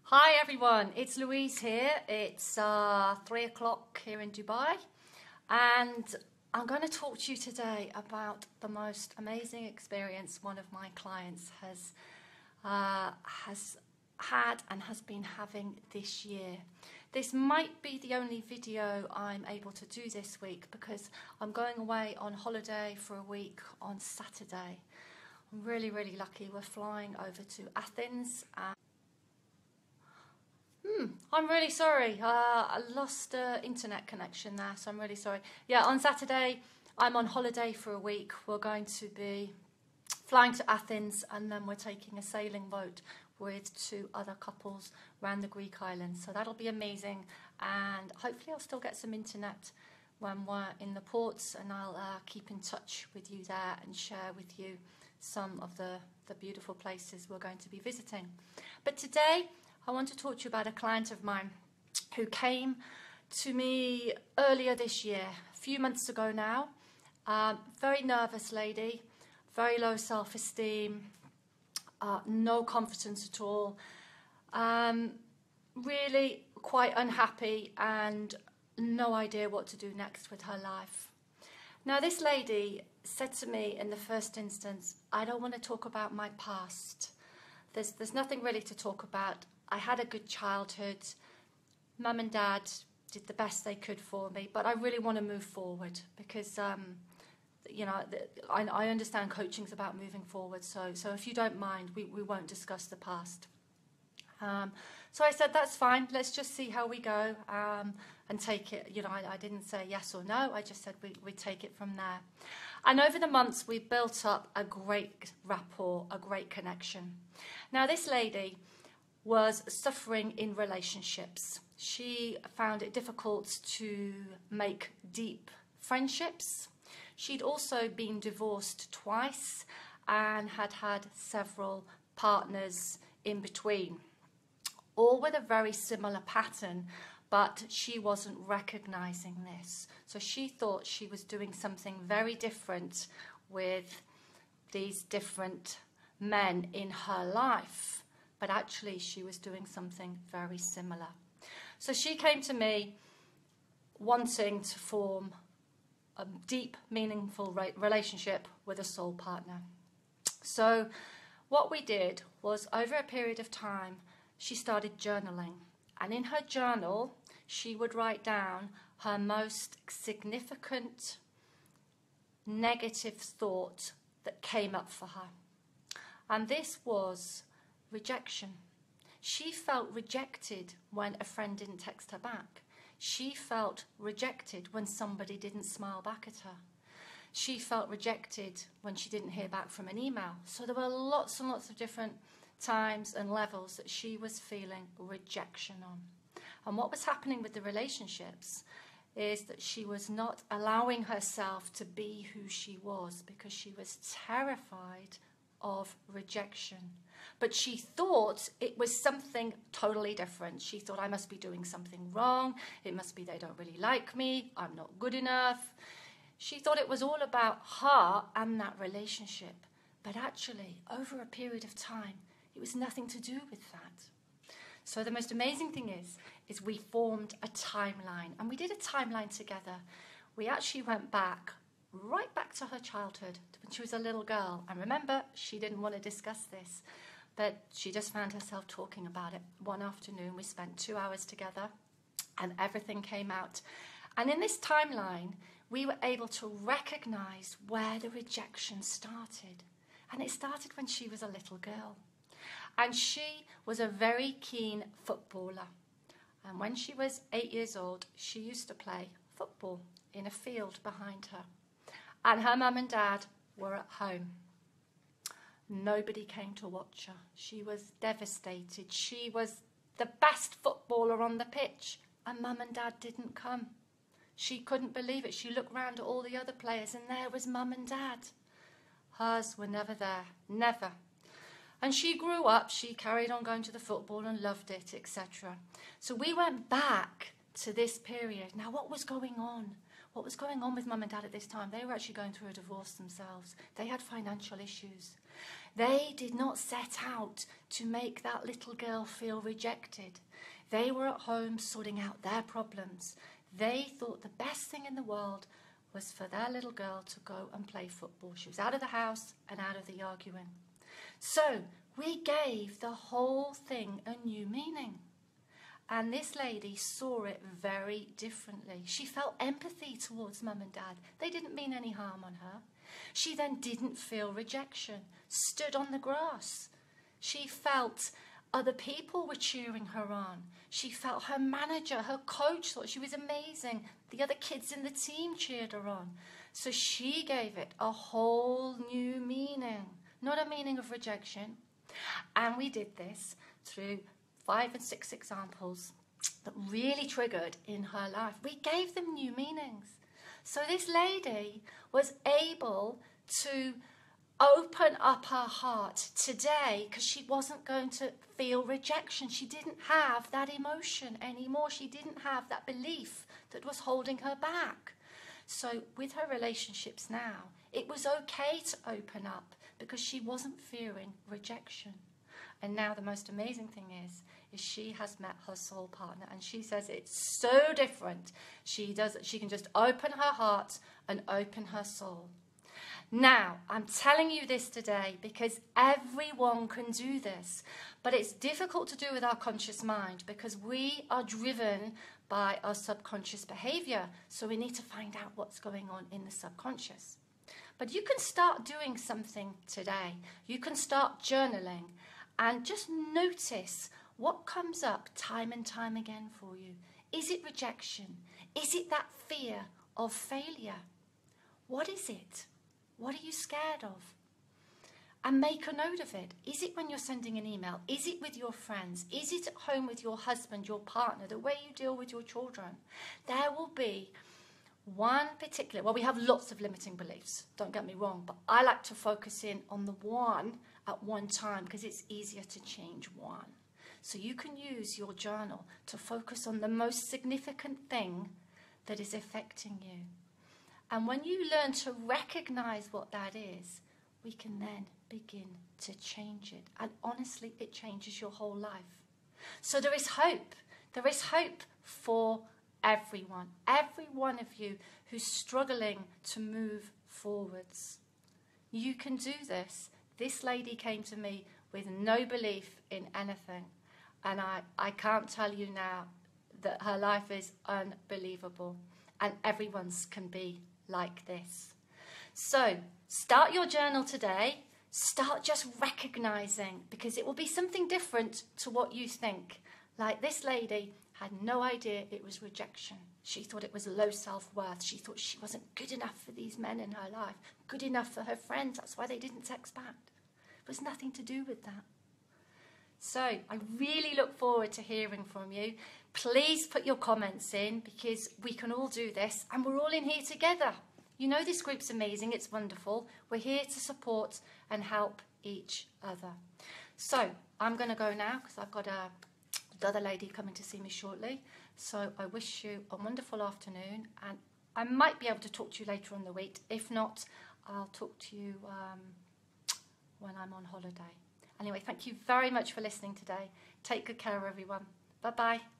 Hi everyone, it's Louise here. It's 3 o'clock here in Dubai, and I'm going to talk to you today about the most amazing experience one of my clients has had and has been having this year. This might be the only video I'm able to do this week because I'm going away on holiday for a week on Saturday. I'm really lucky. We're flying over to Athens. I'm really sorry. I lost internet connection there, so I'm really sorry. Yeah, on Saturday, I'm on holiday for a week. We're going to be flying to Athens, and then we're taking a sailing boat with 2 other couples around the Greek islands. So that'll be amazing, and hopefully I'll still get some internet when we're in the ports, and I'll keep in touch with you there and share with you some of the beautiful places we're going to be visiting. But today, I want to talk to you about a client of mine who came to me earlier this year, a few months ago now. Very nervous lady, very low self-esteem, no confidence at all, really quite unhappy and no idea what to do next with her life. Now, this lady said to me in the first instance, I don't want to talk about my past. There's nothing really to talk about. I had a good childhood. Mum and Dad did the best they could for me, but I really want to move forward because, you know, I understand coaching's about moving forward. So if you don't mind, we won't discuss the past. So I said, that's fine. Let's just see how we go and take it. You know, I didn't say yes or no. I just said we take it from there. And over the months, we built up a great rapport, a great connection. Now, this lady was suffering in relationships. She found it difficult to make deep friendships. She'd also been divorced twice and had had several partners in between, all with a very similar pattern, but she wasn't recognizing this. So she thought she was doing something very different with these different men in her life. But actually she was doing something very similar. So she came to me wanting to form a deep, meaningful relationship with a soul partner. So what we did was, over a period of time, she started journaling. And in her journal, she would write down her most significant negative thought that came up for her. And this was rejection. She felt rejected when a friend didn't text her back. She felt rejected when somebody didn't smile back at her. She felt rejected when she didn't hear back from an email. So there were lots and lots of different times and levels that she was feeling rejection on. And what was happening with the relationships is that she was not allowing herself to be who she was because she was terrified of rejection. But she thought it was something totally different. She thought, I must be doing something wrong. It must be they don't really like me. I'm not good enough. She thought it was all about her and that relationship. But actually, over a period of time, it was nothing to do with that. So the most amazing thing is we formed a timeline. And we did a timeline together. We actually went back, right back to her childhood, when she was a little girl. And remember, she didn't want to discuss this, but she just found herself talking about it. One afternoon, we spent 2 hours together, and everything came out. And in this timeline, we were able to recognize where the rejection started. And it started when she was a little girl. And she was a very keen footballer. And when she was 8 years old, she used to play football in a field behind her. And her mum and dad were at home. Nobody came to watch her. She was devastated. She was the best footballer on the pitch, and mum and dad didn't come. She couldn't believe it. She looked round at all the other players, and there was mum and dad. Hers were never there, never. And she grew up, she carried on going to the football and loved it, etc. So we went back to this period. Now, what was going on? What was going on with mum and dad at this time? They were actually going through a divorce themselves. They had financial issues. They did not set out to make that little girl feel rejected. They were at home sorting out their problems. They thought the best thing in the world was for their little girl to go and play football. She was out of the house and out of the arguing. So we gave the whole thing a new meaning. And this lady saw it very differently. She felt empathy towards mum and dad. They didn't mean any harm on her. She then didn't feel rejection, stood on the grass. She felt other people were cheering her on. She felt her manager, her coach thought she was amazing. The other kids in the team cheered her on. So she gave it a whole new meaning, not a meaning of rejection. And we did this through 5 and 6 examples that really triggered in her life. We gave them new meanings. So this lady was able to open up her heart today because she wasn't going to feel rejection. She didn't have that emotion anymore. She didn't have that belief that was holding her back. So with her relationships now, it was okay to open up because she wasn't fearing rejection. And now the most amazing thing is she has met her soul partner, and she says it's so different. She can just open her heart and open her soul. Now, I'm telling you this today because everyone can do this, but it's difficult to do with our conscious mind because we are driven by our subconscious behavior. So we need to find out what's going on in the subconscious. But you can start doing something today. You can start journaling and just notice what comes up time and time again for you. Is it rejection? Is it that fear of failure? What is it? What are you scared of? And make a note of it. Is it when you're sending an email? Is it with your friends? Is it at home with your husband, your partner, the way you deal with your children? There will be one particular, well, we have lots of limiting beliefs, don't get me wrong, but I like to focus in on the one at one time because it's easier to change one. So you can use your journal to focus on the most significant thing that is affecting you. And when you learn to recognize what that is, we can then begin to change it. And honestly, it changes your whole life. So there is hope. There is hope for everyone. Every one of you who's struggling to move forwards. You can do this. This lady came to me with no belief in anything. And I can't tell you now that her life is unbelievable. And everyone's can be like this. So start your journal today. Start just recognizing, because it will be something different to what you think. Like this lady had no idea it was rejection. She thought it was low self-worth. She thought she wasn't good enough for these men in her life, good enough for her friends. That's why they didn't text back. It was nothing to do with that. So I really look forward to hearing from you. Please put your comments in because we can all do this and we're all in here together. You know this group's amazing. It's wonderful. We're here to support and help each other. So I'm going to go now because I've got another lady coming to see me shortly. So I wish you a wonderful afternoon, and I might be able to talk to you later on the week. If not, I'll talk to you when I'm on holiday. Anyway, thank you very much for listening today. Take good care, everyone. Bye-bye.